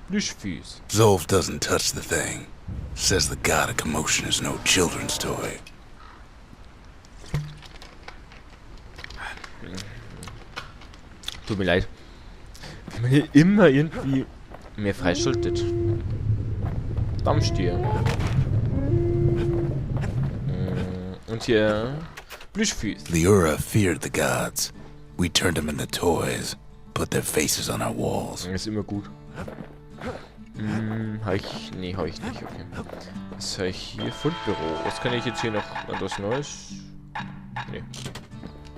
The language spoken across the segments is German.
Plüschfüß. Zulf doesn't touch the thing. Says the god of commotion is no children's toy. Tut mir leid. Wenn man hier immer irgendwie mehr freischaltet. Dammstier. Und hier Plüschfüß. The Ura feared the gods. We turned them into toys. Put their faces on our walls. Das ist immer gut. Habe ich... Nee, habe ich nicht. Okay. Was habe ich hier? Fundbüro. Was kann ich jetzt hier noch... etwas Neues? Nee.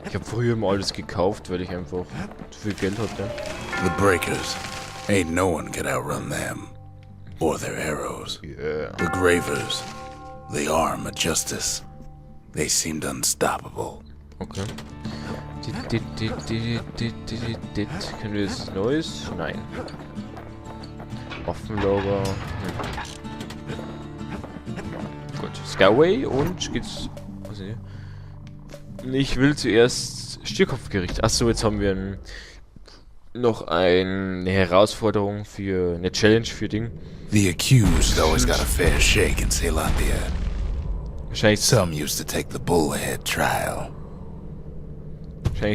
Ich habe früher mal alles gekauft, weil ich einfach zu viel Geld hatte. The breakers. Ain't no one could outrun them. Or their arrows. Yeah. The gravers. The arm of justice. They seemed unstoppable. Okay. Können wir jetzt Neues? Nein. Waffenlager. Gut. Skyway und geht's. Was ist hier? Ich will zuerst Stierkopfgericht. Achso, jetzt haben wir noch eine Herausforderung für eine Challenge für Ding. The accused always got a fair shake in Zealandia. Wahrscheinlich Some used to take the bullhead trial.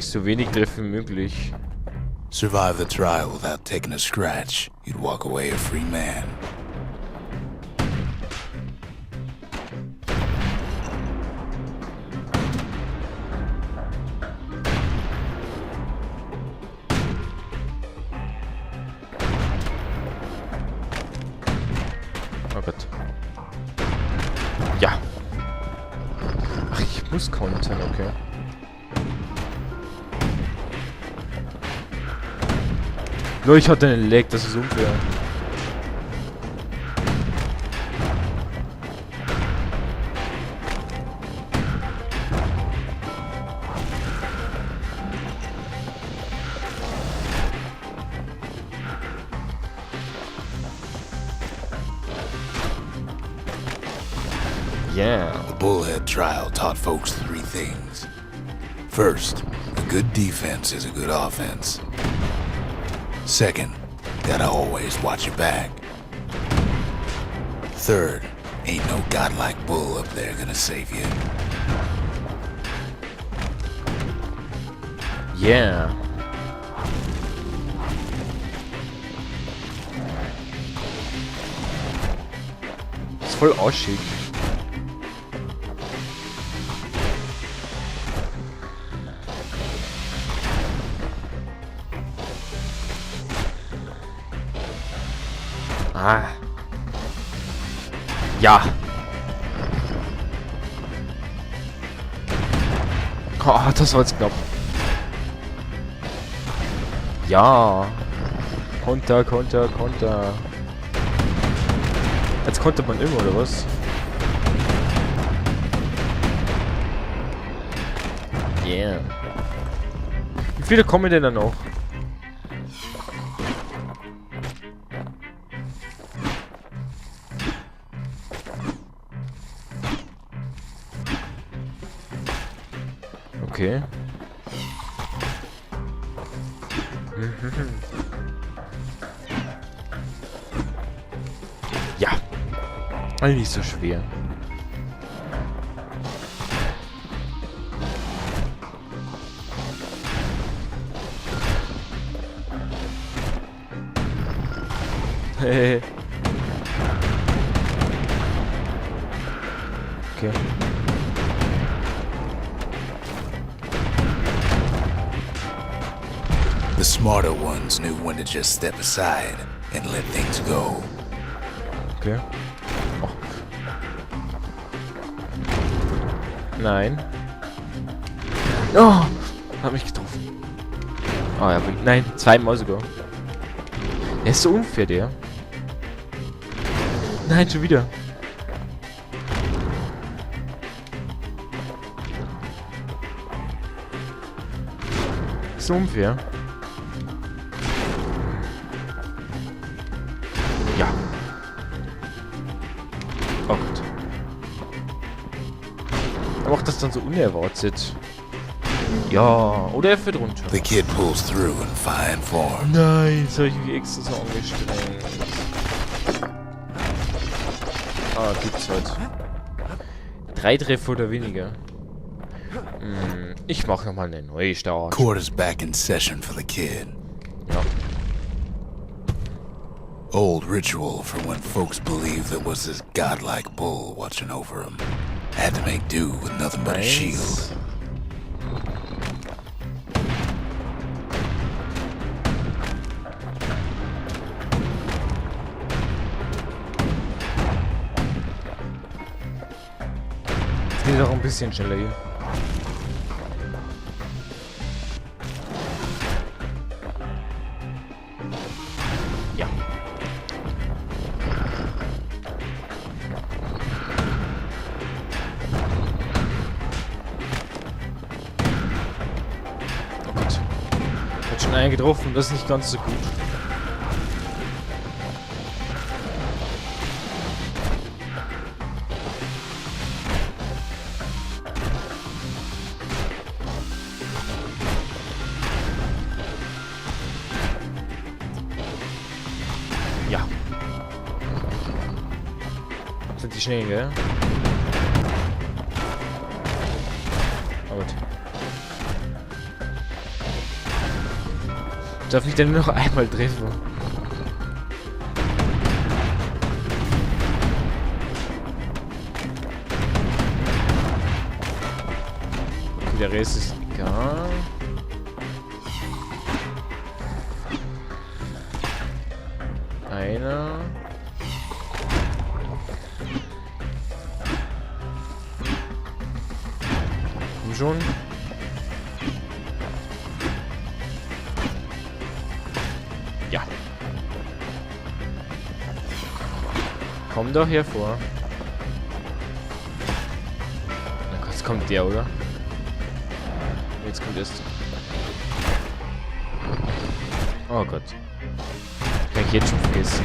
so wenig Treffer wie möglich. Survive the trial without taking a scratch. You'd walk away a free man. Oh Gott. Ja. Ach, ich muss kontern, okay. Nur ich hatte einen Lag, das ist unfair. Yeah. The bullhead trial taught folks three things. First, a good defense is a good offense. Second, gotta always watch your back. Third, ain't no godlike bull up there gonna save you. Yeah. Das ist voll arschig. Ah. Ja. Oh, das war jetzt knapp. Ja. Konter. Jetzt konnte man immer, oder was? Yeah. Wie viele kommen denn da noch? Okay. Ja. Eigentlich nicht so schwer. Hey. Okay. The smarter ones knew when to just step aside and let things go. Okay. Oh. Nein. Oh! Hab mich getroffen. Oh ja, nein, zweimal sogar. Er ist so unfair, der. Nein, schon wieder. So unfair. Ja. Oh Gott. Er macht das dann so unerwartet. Ja, oder er fährt runter. The kid pulls through in fine form. Nein, jetzt habe ich mich extra so angestrengt. Ah, gibt's halt. 3 Treffer oder weniger. Ich mache nochmal eine neue Start. Court is back in session for the kid. Ja. Old ritual from when folks believed there was this godlike bull watching over him. Had to make do with nothing but a shield. Geht auch ein bisschen schneller hier. Ja. Oh Gott. Hat schon einen getroffen, das ist nicht ganz so gut. Ja. Sind die schnell, gell? Oh gut. Darf ich denn nur noch einmal treffen? Okay, der Rest ist egal. Einer. Komm schon. Ja. Komm doch hervor. Jetzt kommt der, oder? Jetzt kommt erst. Oh Gott. Kann ich jetzt schon vergessen.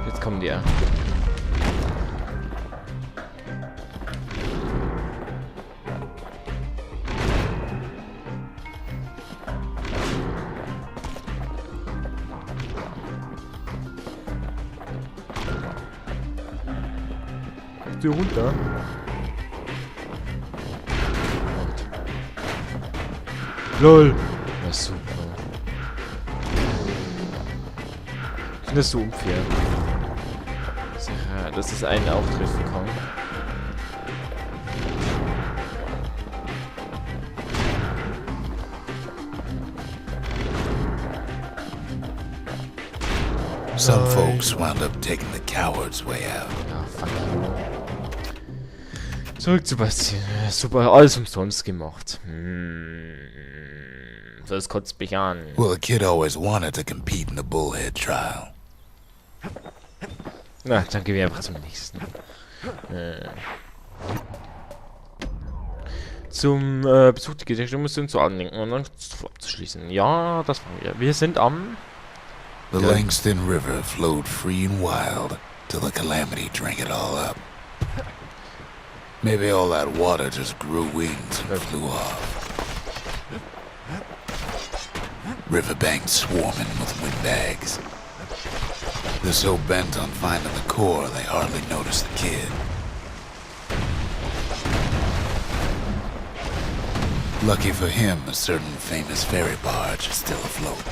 Jetzt kommen die. Hier runter. LOL. Ja, super. Ich finde das so unfair. Dass es einen auch treffen kann. Some folks wound up taking the coward's way out. Ja, fuck you. Zurück zu Bastion. Super, alles umsonst gemacht. Das kotzt mich an. Well, the kid always wanted to compete in the bullhead trial. Na, dann gehen wir einfach zum nächsten. Zum Besuch der Gedenkmission zu andenken und dann abzuschließen. Ja, das waren wir. Wir sind am... The Langston River flowed free and wild till the calamity drank it all up. Maybe all that water just grew wings and flew off. Riverbanks swarming with windbags. They're so bent on finding the core, they hardly notice the kid. Lucky for him, a certain famous ferry barge is still afloat.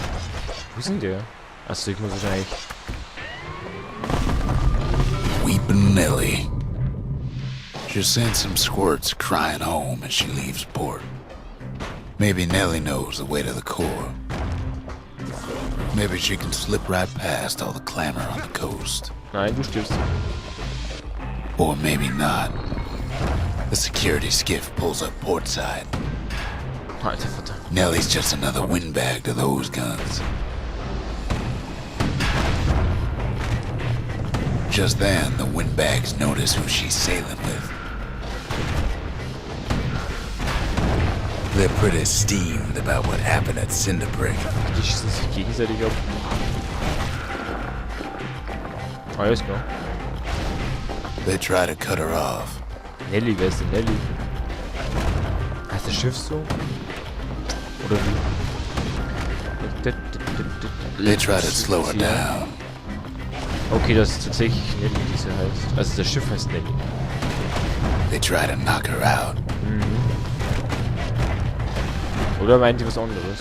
Wo ist denn der? Achso, ich muss wahrscheinlich... Weepin' Nellie. She sends some squirts crying home as she leaves port. Maybe Nellie knows the way to the core. Maybe she can slip right past all the clamor on the coast. Nein, du stirbst. Or maybe not. The security skiff pulls up portside. Alter Vater. Nellie's just another windbag to those guns. Just then, the windbags notice who she's sailing with. They're pretty steamed about what happened at Cinderbrick. Die schießen sich gegenseitig ab. Alles klar. They try to cut her off. Nelly, wer ist denn Nelly? Heißt das Schiff so? Oder wie? They try to slow her down. Okay, das ist tatsächlich Nelly, die sie heißt. Also das Schiff heißt Nelly. They try to knock her out. Oder meint ihr was anderes?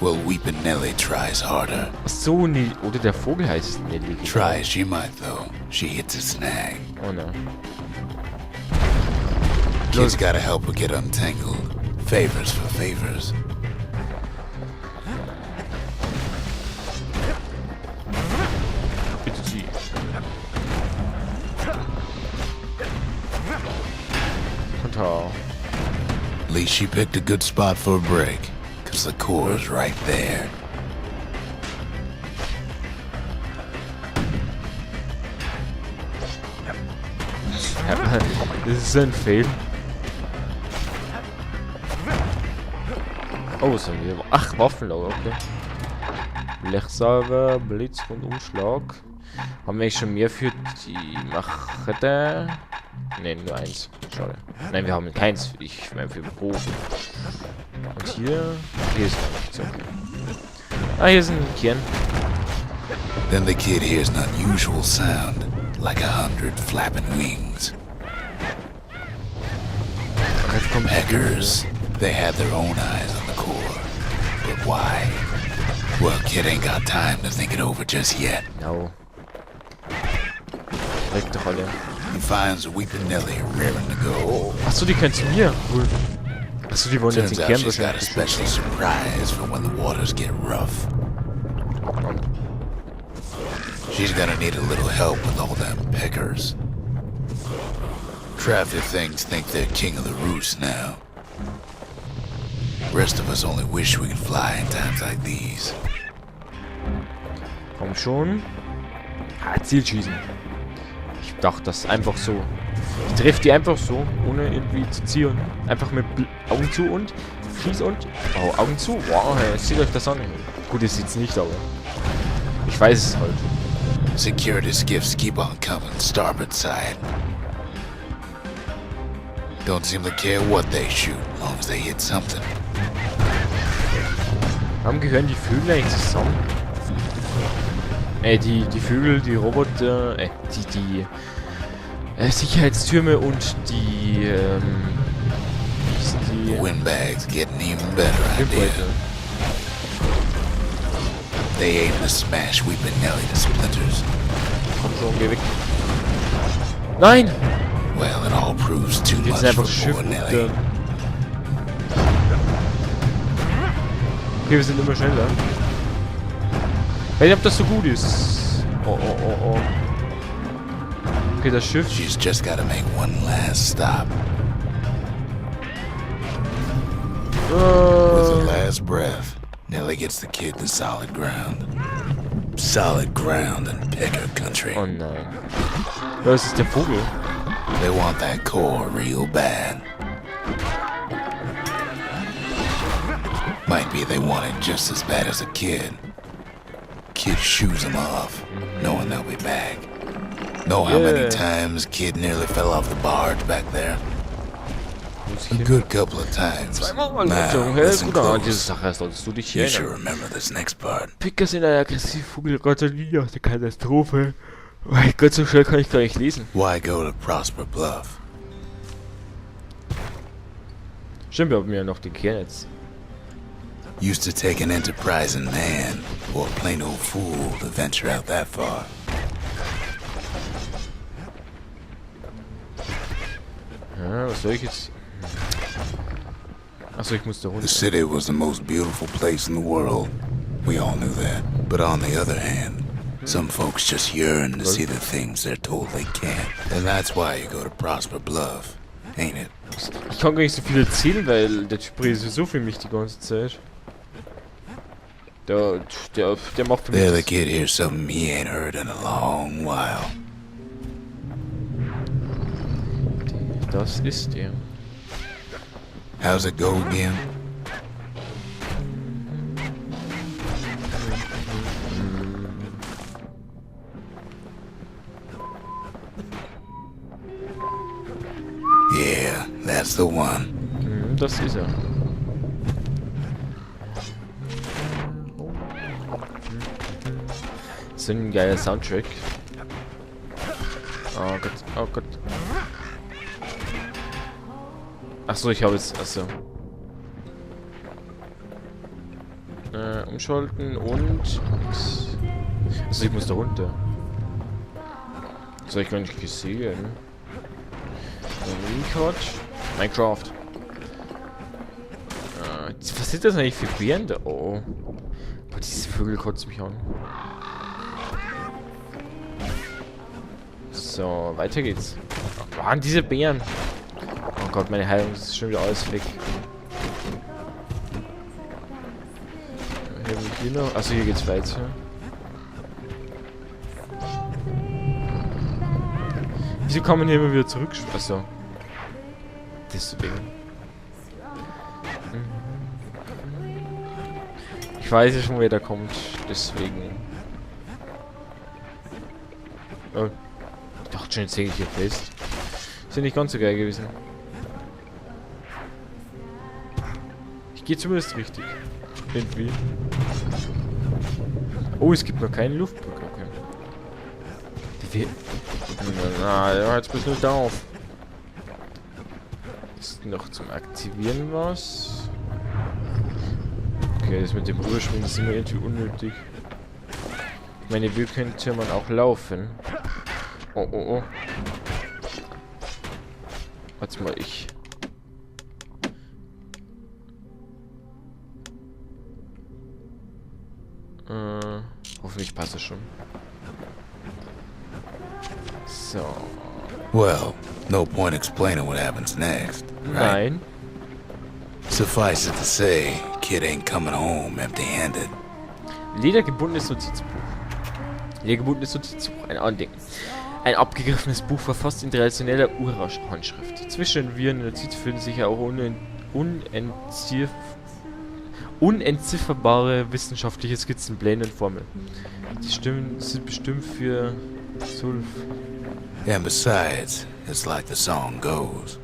Well, Weepin' Nelly tries harder. Ach so, nee. Oder der Vogel heißt Nelly. Try as she might, though, she hits a snag. Oh nein. Kid's gotta help her get untangled. Favors for favors. Bitte sie. Konter. At least she picked a good spot for a break, cause the core is right there. Das ist ein Fail. Oh, was haben wir? Ach, Waffenlager, okay. Blechsalve, Blitz und Umschlag. Haben wir eigentlich schon mehr für die Machete? Ne, nur eins. Schade. Nein, wir haben keins. Ich meine für Bogen. Und hier? Hier ist gar nichts. Okay. Ah, hier ist ein Kern. Then the kid hears an unusual sound, like 100 flapping wings. Hackers, they had their own eyes on the core. But why? Well, kid ain't got time to think it over just yet. No. Weg doch alle. He finds Weepin' Nelly raring to go. Achso, die können zu mir. Cool. Achso, die wollen jetzt Turns den out Kern she's got a wahrscheinlich. special surprise for when the waters get rough. She's gonna need a little help with all them peckers. Traffic things think they're king of the roost now. Rest of us only wish we could fly in times like these. Komm schon. Ah, Zielschießen. Ich dachte das einfach so. Ich treffe die einfach so, ohne irgendwie zu zielen. Einfach mit Augen zu und schieß und... Oh, Augen zu. Wow, hey, seht euch das an. Gut, ihr seht's nicht, aber... Ich weiß es halt. Security skiffs keep on coming starboard side. Don't seem to care what they shoot, as long as they hit something. Warum gehören die Vögel eigentlich zusammen? Die Vögel, die Roboter, die Sicherheitstürme und die, wie hießen die? Windbags getting even better idea. They aim to smash Weepin' Nelly to splinters. Komm schon, geh weg. Nein! Well, it all proves too Jetzt much einfach for Schiff poor und, Nelly. Okay, wir sind immer schneller. Ich weiß nicht, ob das so gut ist. Oh. Okay, das Schiff. She's just gotta make one last stop. With the last breath, Nelly gets the kid to solid ground. Solid ground in Pecker country. Oh nein. Das ist der Vogel. They want that core real bad. Might be they want it just as bad as a kid. Kid shoos them off, knowing they'll be back. Know how many times kid nearly fell off the barge back there? A good couple of times. Zweimal. Now, listen Diese close. Sache solltest du dich hier You should erinnern. remember this next part. Picker sind ein aggressiver Vogelretter nie aus der Katastrophe. Mein Gott, so schnell kann ich gar nicht lesen. Why go to Prosper Bluff? Stimmt, wir haben ja noch den Kern jetzt. Used to take an enterprising man or a plain old fool to venture out that far. Ja, was soll ich jetzt? Achso, ich muss da The runter. city was the most beautiful place in the world. We all knew that. But on the other hand, some folks just yearn to see the things they're told they can't. And that's why you go to Prosper Bluff, ain't it? Ich kann gar nicht so viel erzählen, weil der Typ redet so für mich die ganze Zeit. Der macht für mich There the das. kid hears something he ain't heard in a long while. Das ist er. How's it go again? Yeah, that's the one. Das ist er. So ein geiler Soundtrack. Oh Gott, oh Gott. Achso, ich habe jetzt. Achso. Umschalten und. Also ich muss da runter. Das habe ich gar nicht gesehen. Minecraft. Was sind das eigentlich für Bären da? Oh. Boah, diese Vögel kotzen mich an. So, weiter geht's. Oh, waren diese Bären? Oh Gott, meine Heilung ist schon wieder alles weg. Hier, hier noch. Achso, hier geht's weiter. Wieso kann man hier immer wieder zurück? Achso. Deswegen. Ich weiß ja schon, wer da kommt. Deswegen. Oh. Ich dachte schon, jetzt hänge ich hier fest. Ist ja nicht ganz so geil gewesen. Ich gehe zumindest richtig. Irgendwie. Oh, es gibt noch keinen Luftbrücke. Okay. Na, jetzt bist du nicht auf. Ist noch zum Aktivieren was? Okay, das mit dem Rüberspringen ist immer irgendwie unnötig. Ich meine, wir könnte man auch laufen. Oh, oh, oh. Warte mal, ich. Hoffentlich passt es schon. So. Well, no point explaining what happens next, right? Nein. Suffice it to say, kid ain't coming home empty-handed. Ledergebundenes Notizbuch. Ledergebundenes Notizbuch. Ein Andenken. Ein abgegriffenes Buch verfasst in traditioneller Urhandschrift. Zwischen den Viren Notiz finden sich auch unentzifferbare wissenschaftliche Skizzen, Pläne und Formeln. Die Stimmen sind bestimmt für Zulf. And besides, it's like the song goes.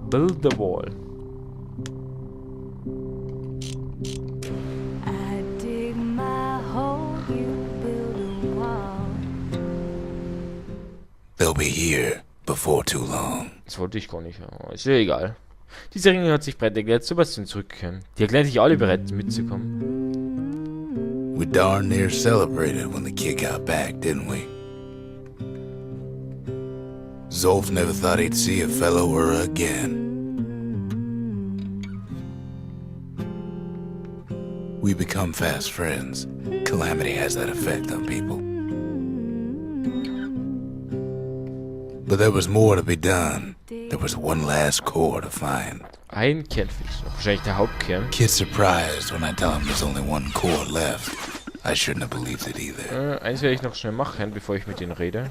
Build the wall. I dig my hole, you build a wall. They'll be here before too long. Das wollte ich gar nicht. Aber ist ja egal. Diese Ringe hat sich bereit erklärt, zu Bastion zurückkehren. Die erklären sich alle bereit, mitzukommen. We darn near celebrated when the kid got back, didn't we? Zulf never thought he'd see a fellow her again. We become fast friends. Calamity has that effect on people. But there was more to be done. There was one last core to find. Ein Kernfix. Wahrscheinlich der Hauptkern. Kid's surprised when I tell him there's only one core left. I shouldn't have believed it either. Eins werde ich noch schnell machen, bevor ich mit denen rede.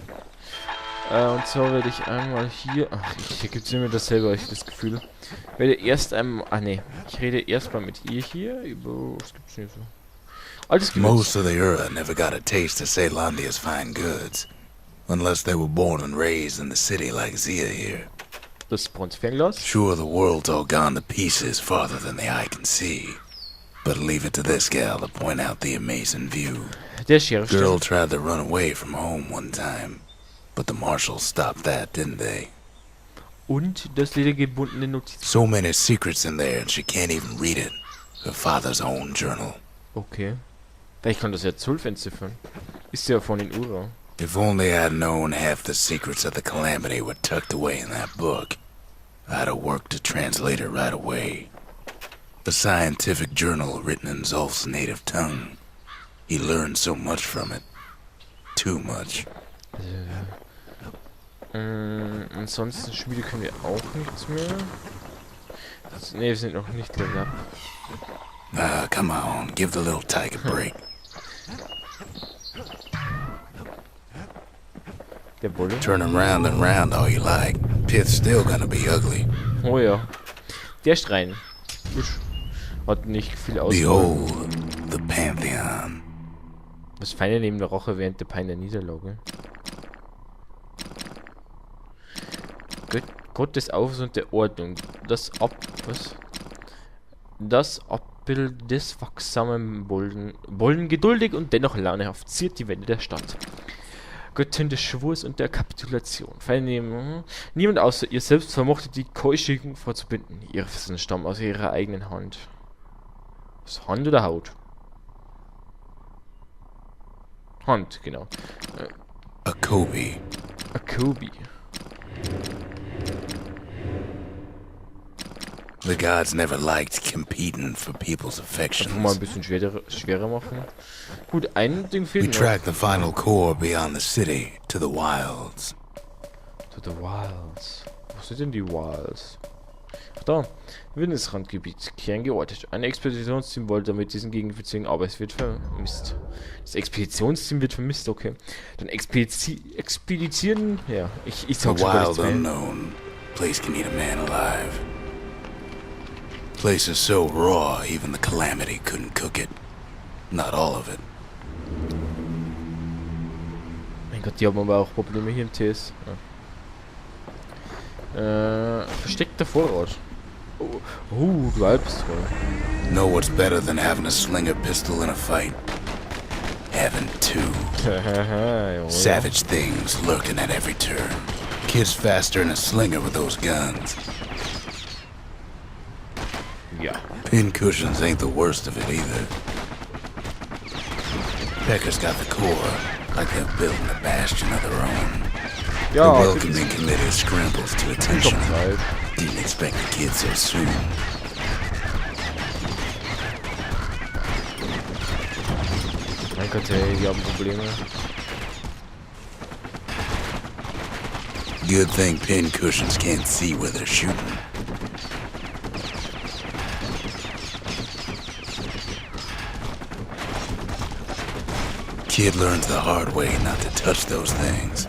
Und zwar werde ich einmal hier... Ach, hier gibt es immer dasselbe, habe ich das Gefühl. Ich werde erst einmal... Ah, ne. Ich rede erstmal mit ihr hier über... Was gibt's hier so? Altes Gewürz. Most of the Ura never got a taste of Ceylondia's fine goods. Unless they were born and raised in the city like Zia here. Das Bronzefernglas. Sure, the world's all gone to pieces farther than the eye can see. But leave it to this gal to point out the amazing view. Der Sheriff. Girl tried to run away from home one time. But the marshals stopped that, didn't they? Und das ledergebundene Notiz. So many secrets in there and she can't even read it. Her father's own journal. Okay. Vielleicht kann das ja Zulf entziffern. Ist ja von den Ura. If only I'd known half the secrets of the Calamity were tucked away in that book, I'd have worked to translate it right away. A scientific journal written in Zulf's native tongue. He learned so much from it. Too much. Ansonsten Schmiede können wir auch nichts mehr. Ne, wir sind noch nicht level up. Come on, give the little tiger a break. Der Bulle. Turn him round and round all you like. Pith's still gonna be ugly. Oh ja. Der Schrein. Gut. Hat nicht viel aus. Behold the Pantheon. Das Feine neben der Rache während der Pein der Niederlage. Gott des Aufs und der Ordnung. Das Abbild des wachsamen Bollen geduldig und dennoch launehaft ziert die Wände der Stadt. Göttin des Schwurs und der Kapitulation. Niemand außer ihr selbst vermochte die Keuschigen vorzubinden. Ihre Fesseln stammen aus ihrer eigenen Hand. Was, Hand oder Haut? Hand, genau. Akobi. Akobi. The gods never liked competing for people's Einfach mal affections. ein bisschen schwerer machen. Gut, ein Ding We fehlt noch. track the final core beyond the city to the wilds. To the Wilds. Wo sind denn die Wilds? Ach da. Wildnisrandgebiet. Kern geortet. Ein Expeditionsteam wollte damit diesen Gegend bezwingen, aber es wird vermisst. Das Expeditionsteam wird vermisst, okay. Dann Expeditionen. Ja, ich The sag schon gar wild nichts mehr. unknown. Place can eat a man alive. Place is so raw, even the calamity couldn't cook it. Not all of it. Mein Gott, die haben aber auch Probleme hier im TS. Ja. Versteckter Vorrat. Oh, du Albstraum. Know what's better than having a slinger pistol in a fight? Having two. Ja. Savage things lurking at every turn. Kids faster than a slinger with those guns. Ja. Pin cushions ain't the worst of it either. Pecker's got the core, like they're building a bastion of their own. The Ja, welcoming committee scrambles to attention. Top 5. Didn't expect the kid so soon. Mein Gott, ey, die haben Probleme. Good thing pin cushions can't see where they're shooting. Kid learns the hard way not to touch those things.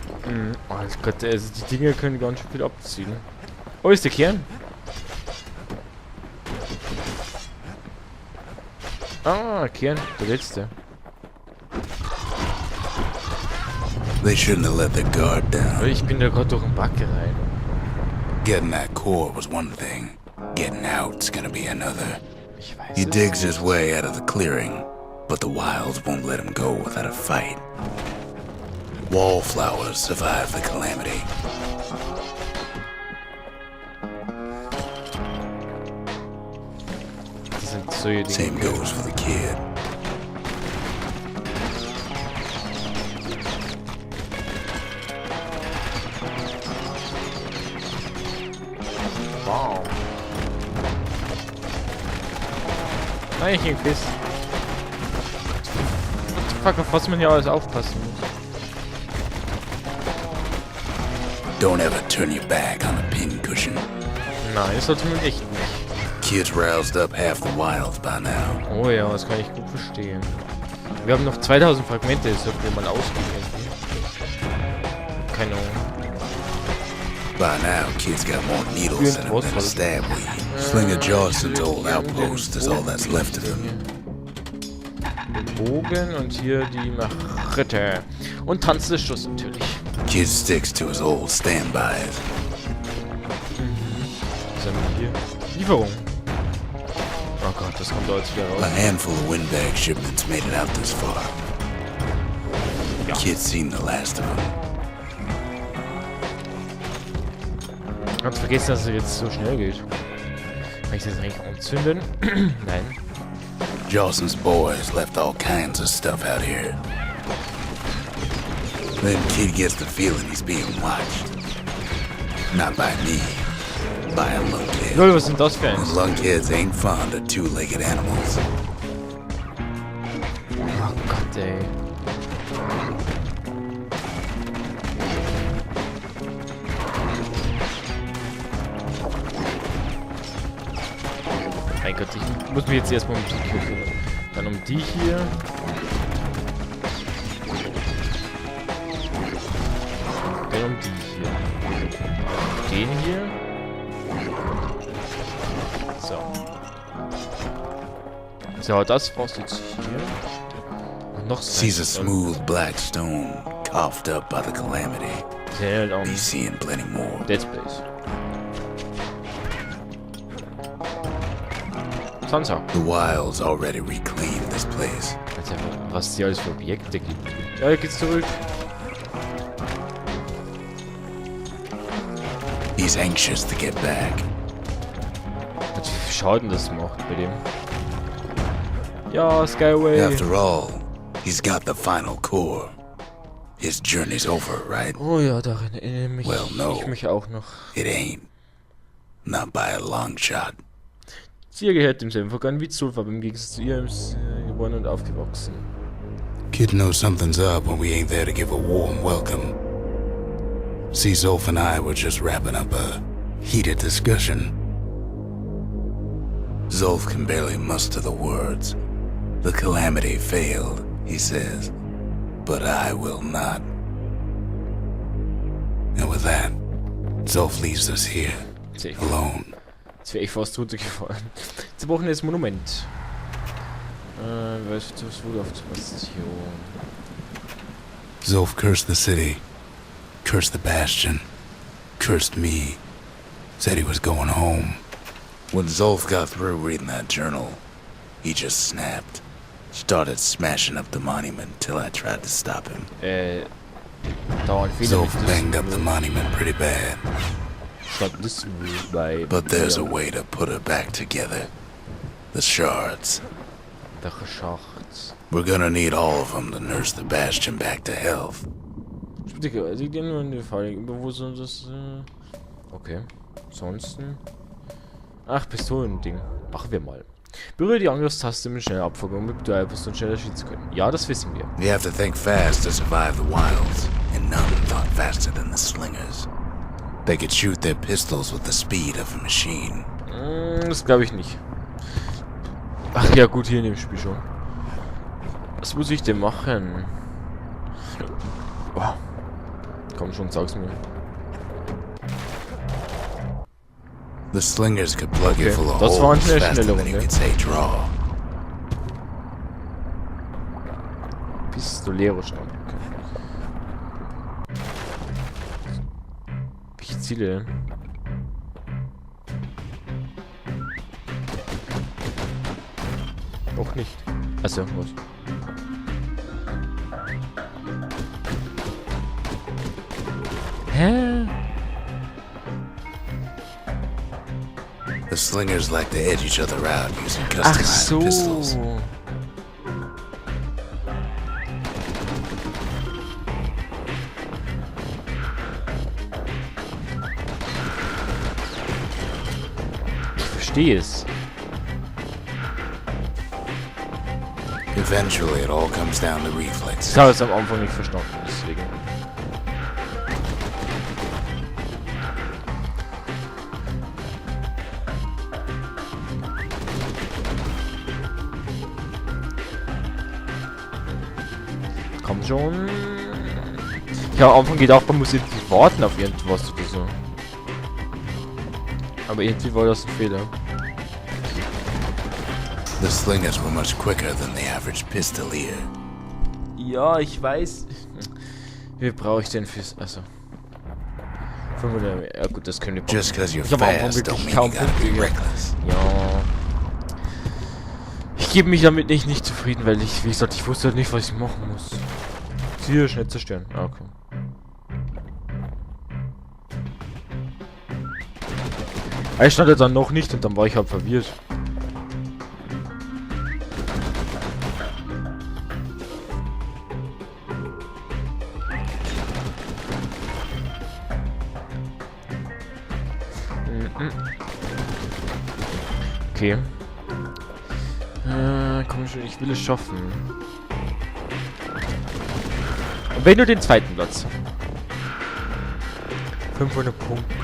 Oh Gott, also die Dinger können ganz schön viel abziehen. Oh, ist der Kern? Ah, Kern, der letzte. They shouldn't have let the guard down. Ich bin da gerade durch den Backe rein. Getting that core was one thing. Getting out's gonna be another. Ich weiß He es. digs his way out of the clearing, but the wilds won't let him go without a fight. Wallflowers survive the calamity. Die sind so ihr Ding. Same goes for the kid. Wow. Nein, ich ging fest. Fuck, auf was man hier alles aufpassen muss. Don't ever turn your back on a pincushion. Nein, das sollte man echt nicht. Kid's roused up half the wilds by now. Oh ja, das kann ich gut verstehen. Wir haben noch 2000 Fragmente, das sollte man ausgehen. Keine Ahnung. By now, kid's got more needles in him than a stab weed. Slinger Jawson's old outpost is all that's left of him. Den Bogen und hier die Machete. Und tanzende Schuss natürlich. Kid sticks to his old standbys. Was haben wir hier? Lieferung. Oh Gott, das kommt da jetzt wieder A raus. handful of windbag shipments made it out this far. Ja. Kid's seen the last of them. Hab vergessen, dass es jetzt so schnell geht. Kann ich das eigentlich anzünden? Nein. Jawson's boys left all kinds of stuff out here. Then kid gets the feeling he's being watched. Not by me, by a lunkhead. Lol, was sind das für And eins? lunkheads ain't fond of two-legged animals. Oh Gott, ey. Mein Gott, ich muss mich jetzt erstmal um die hier kümmern. Dann um die hier. Dann um die hier. Den hier. So. So, das brauchst du jetzt hier. Und noch Sees a smooth black stone coughed up by the calamity. He's seeing plenty more. Dead Space. Sansa. The wilds already reclaimed this place. Alter, was es hier alles für Objekte gibt. Ja, hier geht's zurück. He's anxious to get back. Wie Schaden das macht bei dem. Ja, Skyway. After all, he's got the final core. His journey's over, right? Oh ja, daran erinnere mich. Well, no. Ich mich auch noch. It ain't. Not by a long shot. Sie gehört demselben Vergangen wie Zulf, aber im Gegensatz zu ihr ist geboren und aufgewachsen. Kid knows something's up when we ain't there to give a warm welcome. See, Zulf and I were just wrapping up a heated discussion. Zulf can barely muster the words. The calamity failed, he says. But I will not. And with that, Zulf leaves us here, alone. Jetzt wäre ich fast runtergefallen. Zerbrochenes Monument. Was wurde auf der Bastion? Zulf cursed the city, cursed the Bastion, cursed me, said he was going home. When Zulf got through reading that journal, he just snapped. Started smashing up the monument till I tried to stop him. Zulf banged up the monument pretty bad. But there's a way to put her back together. The shards. The shards. We're gonna need all of them to nurse the Bastion back to health. Okay. Ansonsten. Ach, Pistolending. Machen wir mal. Berühre die Angriffstaste mit schneller Abfolge, um mit Dualposten schneller schießen zu können. Ja, das wissen wir. You have to think fast to survive the wilds, and none thought faster than the slingers. They could shoot their pistols with the speed of a machine. Das glaube ich nicht. Ach ja, gut, hier in dem Spiel schon. Was muss ich denn machen? Oh. Komm schon, sag's mir. The slingers could plug you full of das war holes eine faster schnelle than you Runde. could say draw. Pistolero Stand. Okay. Welche Ziele denn? Auch nicht. Achso, was? Hä? The slingers like to edge each other out using Ach customized so. pistols. Ich verstehe es. Eventually, it all comes down to reflexes. Ich habe es am Anfang nicht verstanden, deswegen. Komm schon. Ich habe am Anfang gedacht, man muss jetzt warten auf irgendwas oder so. Aber irgendwie war das ein Fehler. The slingers were much quicker than the average pistolier. Ja, ich weiß. Wie brauche ich denn fürs... Achso. 500... Ja gut, das können wir... Just because you're Ich habe am Anfang fast don't wirklich mean kaum you gotta be Punkte. reckless. Ja. Ich gebe mich damit nicht zufrieden, weil ich, wie gesagt, ich wusste halt nicht, was ich machen muss. Hier schnell zerstören. Ah, okay. Ich stand ja dann noch nicht und dann war ich halt verwirrt. Okay. Komm schon, ich will es schaffen. Und wenn nur den zweiten Platz. 500 Punkte.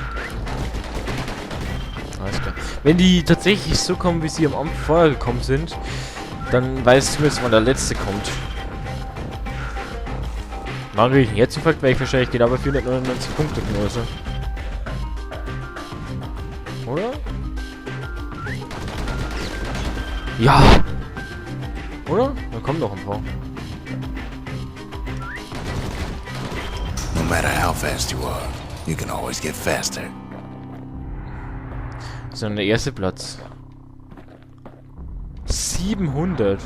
Alles klar. Wenn die tatsächlich so kommen, wie sie am Anfang vorher gekommen sind, dann weiß ich zumindest, wann der letzte kommt. Mache ich einen Herzinfarkt, weil ich wahrscheinlich genau bei 499 Punkte bin oder so. Oder? Ja! Oder? Da kommen noch ein paar. No matter how fast you are, you can always get faster. So, der erste Platz. 700.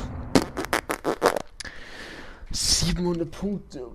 700 Punkte.